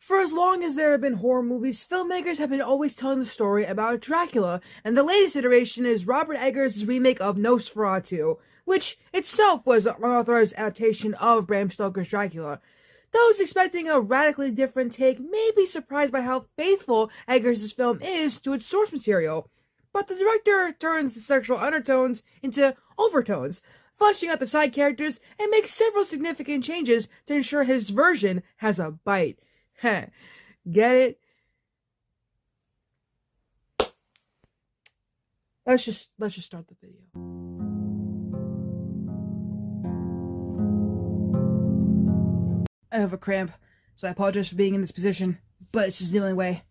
For as long as there have been horror movies, filmmakers have been always telling the story about Dracula, and the latest iteration is Robert Eggers' remake of Nosferatu, which itself was an unauthorized adaptation of Bram Stoker's Dracula. Those expecting a radically different take may be surprised by how faithful Eggers' film is to its source material, but the director turns the sexual undertones into overtones, fleshing out the side characters, and makes several significant changes to ensure his version has a bite. Get it? Let's just start the video. I have a cramp, so I apologize for being in this position, but it's just the only way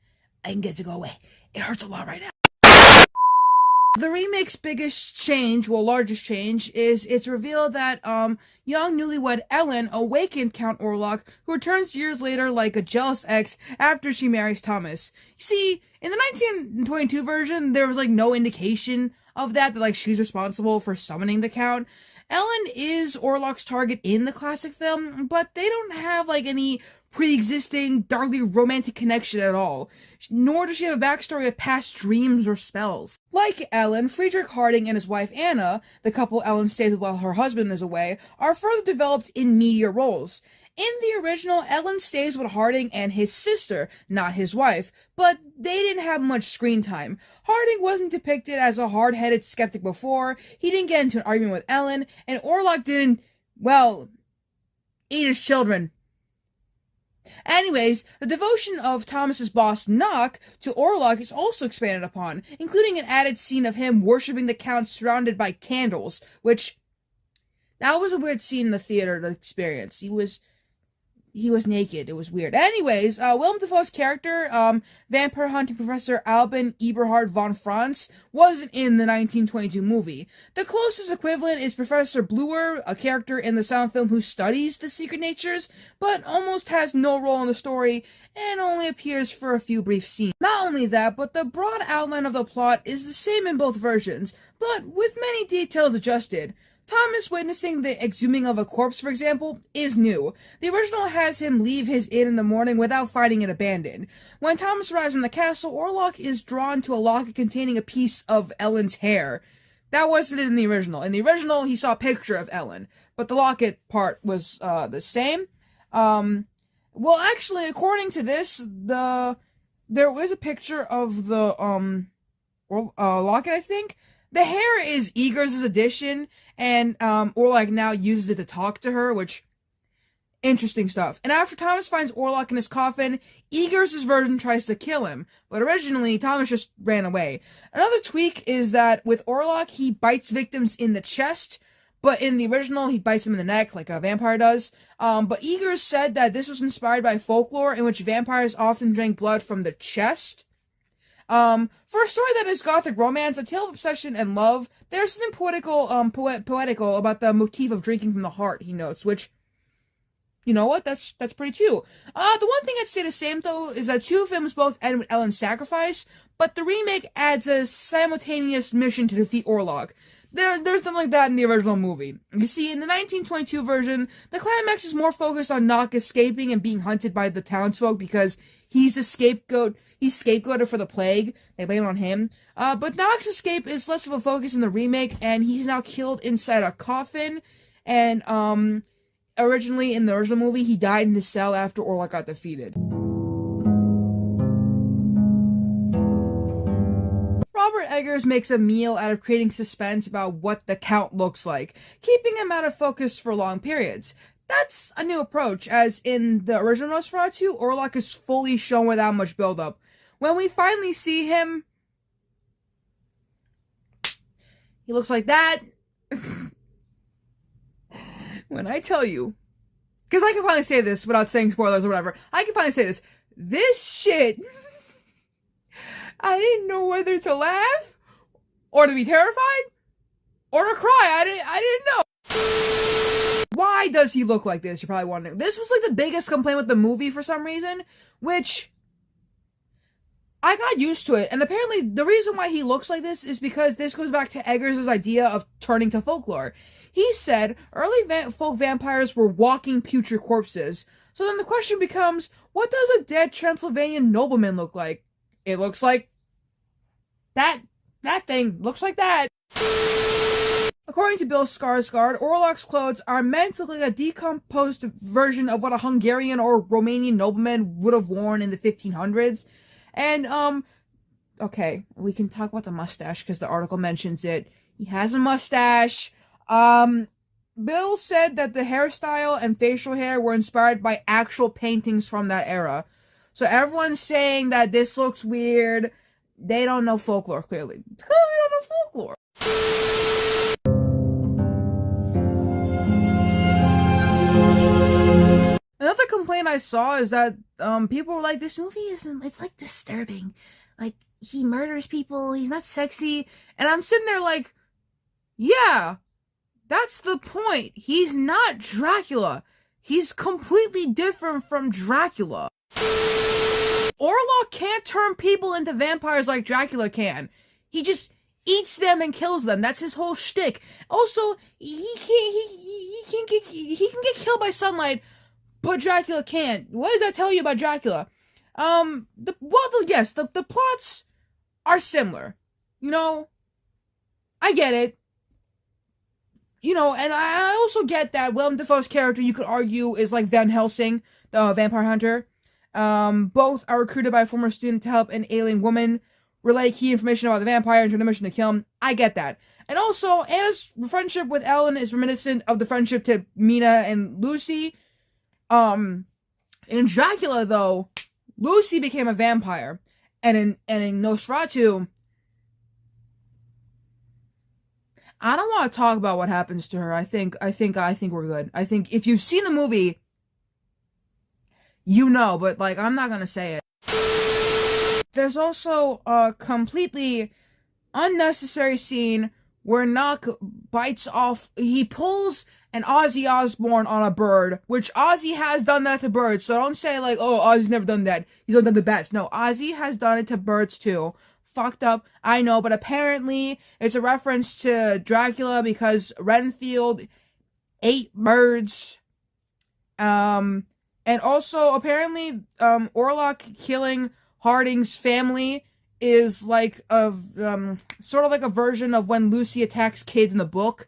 I can get it to go away. It hurts a lot right now. The remake's biggest change, largest change, is it's revealed that young newlywed Ellen awakened Count Orlok, who returns years later like a jealous ex after she marries Thomas. You see, in the 1922 version, there was no indication of that she's responsible for summoning the Count. Ellen is Orlok's target in the classic film, but they don't have any pre-existing, darkly romantic connection at all, nor does she have a backstory of past dreams or spells. Like Ellen, Friedrich Harding and his wife Anna, the couple Ellen stays with while her husband is away, are further developed in meatier roles. In the original, Ellen stays with Harding and his sister, not his wife, but they didn't have much screen time. Harding wasn't depicted as a hard-headed skeptic before, he didn't get into an argument with Ellen, and Orlok didn't, eat his children. Anyways, the devotion of Thomas's boss, Knock, to Orlok is also expanded upon, including an added scene of him worshipping the Count surrounded by candles, that was a weird scene in the theater to experience. He was naked. It was weird. Anyways, Willem Dafoe's character, vampire hunting professor Albin Eberhard von Franz, wasn't in the 1922 movie. The closest equivalent is Professor Bluer, a character in the silent film who studies the secret natures, but almost has no role in the story and only appears for a few brief scenes. Not only that, but the broad outline of the plot is the same in both versions, but with many details adjusted. Thomas witnessing the exhuming of a corpse, for example, is new. The original has him leave his inn in the morning without finding it abandoned. When Thomas arrives in the castle, Orlok is drawn to a locket containing a piece of Ellen's hair. That wasn't in the original. In the original, he saw a picture of Ellen, but the locket part was the same. Actually, according to this, there was a picture of the locket, I think. The hair is Eggers' addition, and Orlok now uses it to talk to her, which, interesting stuff. And after Thomas finds Orlok in his coffin, Eggers' version tries to kill him, but originally Thomas just ran away. Another tweak is that with Orlok, he bites victims in the chest, but in the original, he bites them in the neck like a vampire does. But Eggers said that this was inspired by folklore in which vampires often drank blood from the chest. For a story that is gothic romance, a tale of obsession and love, there's something poetical about the motif of drinking from the heart, he notes, which, you know what, that's pretty too. The one thing I'd say the same, though, is that two films both end with Ellen's sacrifice, but the remake adds a simultaneous mission to defeat Orlok. There's nothing like that in the original movie. You see, in the 1922 version, the climax is more focused on Knock escaping and being hunted by the townsfolk because he's the scapegoat. He's scapegoated for the plague. They blame it on him. But Knock's escape is less of a focus in the remake, and he's now killed inside a coffin. And originally, in the original movie, he died in his cell after Orlok got defeated. Robert Eggers makes a meal out of creating suspense about what the Count looks like, keeping him out of focus for long periods. That's a new approach, as in the original Nosferatu, Orlok is fully shown without much build-up. When we finally see him, he looks like that. When I tell you, because I can finally say this without saying spoilers or whatever, I can finally say this shit, I didn't know whether to laugh, or to be terrified, or to cry. I didn't know. Why does he look like this? You're probably wondering. This was the biggest complaint with the movie for some reason, which I got used to it. And apparently the reason why he looks like this is because this goes back to Eggers' idea of turning to folklore. He said early folk vampires were walking putrid corpses. So then the question becomes, what does a dead Transylvanian nobleman look like? It looks like that thing looks like that. According to Bill Skarsgård, Orlok's clothes are meant to look like a decomposed version of what a Hungarian or Romanian nobleman would have worn in the 1500s. And, okay, we can talk about the mustache because the article mentions it. He has a mustache. Bill said that the hairstyle and facial hair were inspired by actual paintings from that era. So everyone's saying that this looks weird. They don't know folklore, clearly. Clearly don't know folklore. Another complaint I saw is that people were like, this movie isn't, it's like disturbing. Like, he murders people, he's not sexy. And I'm sitting there like, yeah, that's the point. He's not Dracula. He's completely different from Dracula. Orlok can't turn people into vampires like Dracula can. He just eats them and kills them. That's his whole shtick. Also, he can get killed by sunlight, but Dracula can't. What does that tell you about Dracula? The plots are similar. You know, I get it. You know, and I also get that Willem Dafoe's character, you could argue, is like Van Helsing, the vampire hunter. Both are recruited by a former student to help an alien woman relay key information about the vampire and turn the mission to kill him. I get that. And also, Anna's friendship with Ellen is reminiscent of the friendship to Mina and Lucy. In Dracula, though, Lucy became a vampire. And in Nosferatu, I don't want to talk about what happens to her. I think we're good. I think if you've seen the movie, you know, but like, I'm not gonna say it. There's also a completely unnecessary scene where Knock bites off, he pulls an Ozzy Osbourne on a bird, which Ozzy has done that to birds, so don't say like, oh, Ozzy's never done that. He's only done the bats. No, Ozzy has done it to birds too. Fucked up, I know, but apparently it's a reference to Dracula because Renfield ate birds. And also apparently Orlok killing Harding's family is like a sort of like a version of when Lucy attacks kids in the book.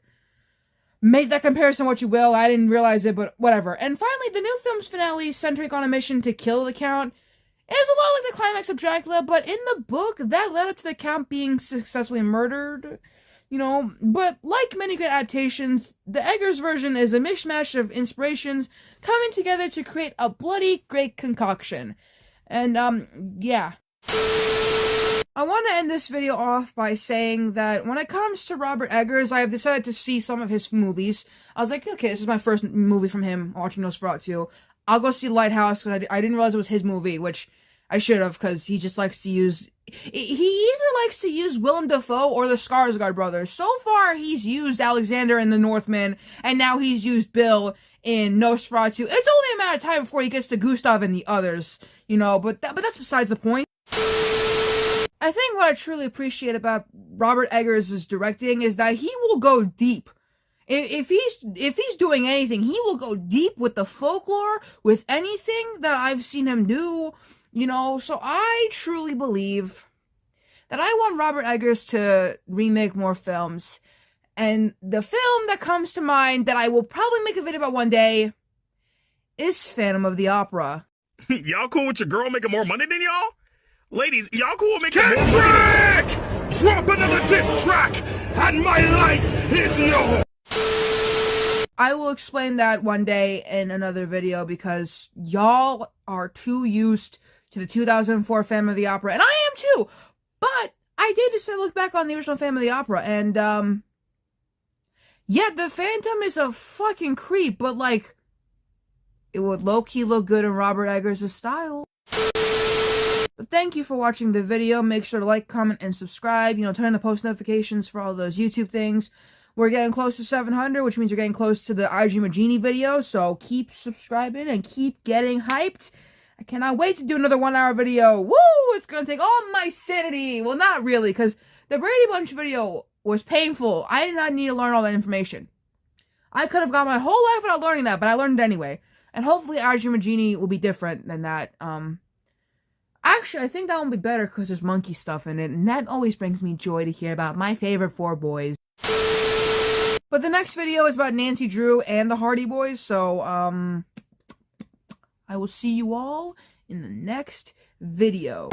Make that comparison what you will. I didn't realize it, but whatever. And finally, the new film's finale, centric on a mission to kill the Count, is a lot like the climax of Dracula, but in the book, that led up to the Count being successfully murdered, you know. But like many great adaptations, the Eggers version is a mishmash of inspirations coming together to create a bloody great concoction. And, yeah. I want to end this video off by saying that when it comes to Robert Eggers, I have decided to see some of his movies. I was like, okay, this is my first movie from him, watching Nosferatu. I'll go see Lighthouse, because I didn't realize it was his movie, which I should have, because he just likes to use... He either likes to use Willem Dafoe or the Skarsgård brothers. So far, he's used Alexander in The Northman, and now he's used Bill in Nosferatu. It's only a matter of time before he gets to Gustav and the others, you know, but that's besides the point. I think what I truly appreciate about Robert Eggers' directing is that he will go deep. If he's doing anything, he will go deep with the folklore, with anything that I've seen him do, you know. So I truly believe that I want Robert Eggers to remake more films. And the film that comes to mind that I will probably make a video about one day is Phantom of the Opera. Y'all cool with your girl making more money than y'all? Ladies, y'all cool with making more money? Drop another diss track, and my life is yours! I will explain that one day in another video because y'all are too used to the 2004 Phantom of the Opera, and I am too! But I did just look back on the original Phantom of the Opera, and, yeah, the Phantom is a fucking creep, but, like, it would low-key look good in Robert Eggers' style. But thank you for watching the video. Make sure to like, comment, and subscribe. You know, turn on the post notifications for all those YouTube things. We're getting close to 700, which means you're getting close to the I Dream of Genie video, so keep subscribing and keep getting hyped. I cannot wait to do another 1 hour video. Woo! It's gonna take all my sanity. Well, not really, because the Brady Bunch video was painful. I did not need to learn all that information. I could have gone my whole life without learning that, but I learned it anyway. And hopefully Ajimagini will be different than that. Actually, I think that one will be better because there's monkey stuff in it, and that always brings me joy to hear about my favorite 4 boys. But the next video is about Nancy Drew and the Hardy Boys, so, I will see you all in the next video.